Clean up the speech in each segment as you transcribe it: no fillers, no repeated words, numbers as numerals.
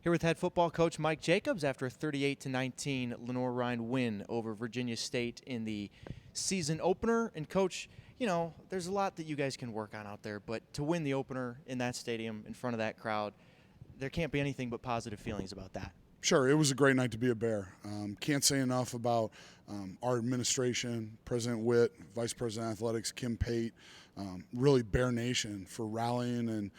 Here with head football coach Mike Jacobs after a 38-19 Lenoir-Rhyne win over Virginia State in the season opener. And coach, you know, there's a lot that you guys can work on out there, but to win the opener in that stadium in front of that crowd, there can't be anything but positive feelings about that. Sure, it was a great night to be a Bear. Can't say enough about our administration, President Witt, Vice President Athletics, Kim Pate, really Bear Nation for rallying and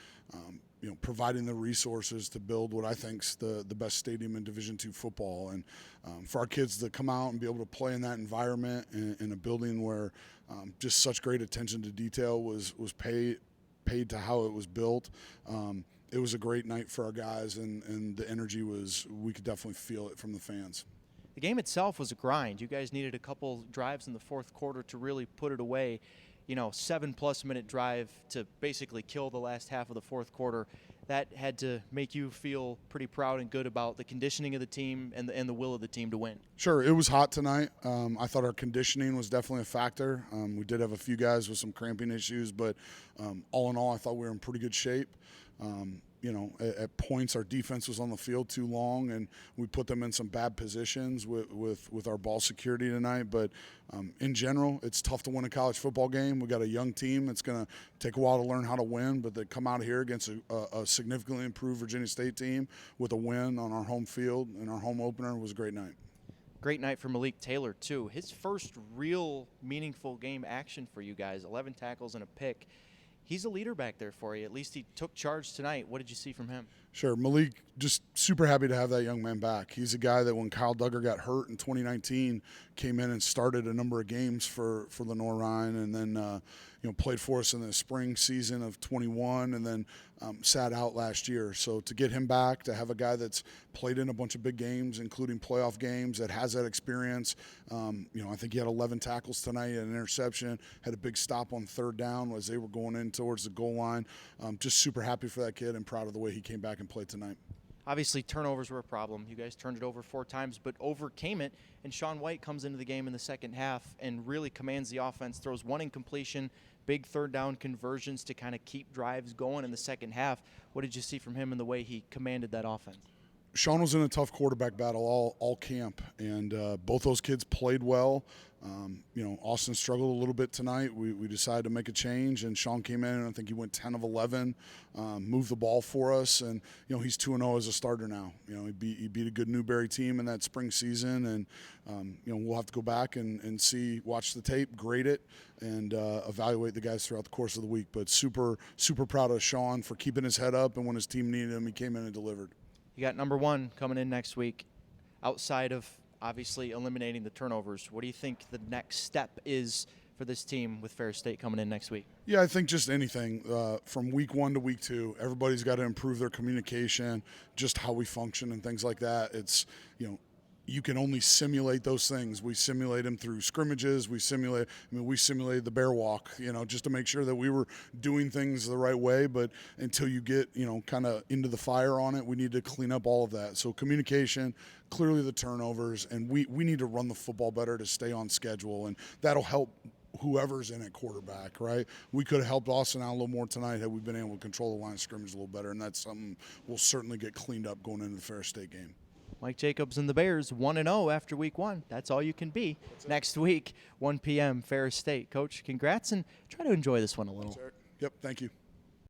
providing the resources to build what I think's the best stadium in Division II football. And for our kids to come out and be able to play in that environment in a building where just such great attention to detail was paid to how it was built. It was a great night for our guys, and the energy we could definitely feel it from the fans. The game itself was a grind. You guys needed a couple drives in the fourth quarter to really put it away. 7+ minute drive to basically kill the last half of the fourth quarter. That had to make you feel pretty proud and good about the conditioning of the team and the will of the team to win. Sure, it was hot tonight. I thought our conditioning was definitely a factor. We did have a few guys with some cramping issues, but all in all, I thought we were in pretty good shape. At points our defense was on the field too long, and we put them in some bad positions with our ball security tonight. But in general, it's tough to win a college football game. We got a young team. It's going to take a while to learn how to win, but they come out here against a significantly improved Virginia State team with a win on our home field, and our home opener was a great night. Great night for Malik Taylor, too. His first real meaningful game action for you guys, 11 tackles and a pick. He's a leader back there for you. At least he took charge tonight. What did you see from him? Sure. Malik, just super happy to have that young man back. He's a guy that when Kyle Duggar got hurt in 2019, came in and started a number of games for Lenoir-Rhyne, and then played for us in the spring season of 21, and then sat out last year. So to get him back, to have a guy that's played in a bunch of big games, including playoff games, that has that experience. I think he had 11 tackles tonight, an interception, had a big stop on third down as they were going in towards the goal line. Just super happy for that kid and proud of the way he came back and played tonight. Obviously, turnovers were a problem. You guys turned it over 4 times, but overcame it. And Sean White comes into the game in the second half and really commands the offense, throws one incompletion, big third down conversions to kind of keep drives going in the second half. What did you see from him in the way he commanded that offense? Sean was in a tough quarterback battle all camp, and both those kids played well. Austin struggled a little bit tonight. We decided to make a change, and Sean came in, and I think he went 10 of 11, moved the ball for us, and he's 2-0 as a starter now. He beat a good Newberry team in that spring season, and we'll have to go back and see, watch the tape, grade it, and evaluate the guys throughout the course of the week. But super proud of Sean for keeping his head up, and when his team needed him, he came in and delivered. You got number 1 coming in next week. Outside of obviously eliminating the turnovers, what do you think the next step is for this team with Ferris State coming in next week? Yeah, I think just anything from week 1 to week 2, everybody's got to improve their communication, just how we function and things like that. It's, you can only simulate those things. We simulate them through scrimmages. We simulated the bear walk, just to make sure that we were doing things the right way. But until you get, kind of into the fire on it, we need to clean up all of that. So communication, clearly the turnovers, and we need to run the football better to stay on schedule, and that'll help whoever's in at quarterback, right? We could have helped Austin out a little more tonight had we been able to control the line of scrimmage a little better, and that's something we'll certainly get cleaned up going into the Ferris State game. Mike Jacobs and the Bears 1-0 after week 1. That's all you can be. Next week, 1 p.m., Ferris State. Coach, congrats, and try to enjoy this one a little. Yep, thank you.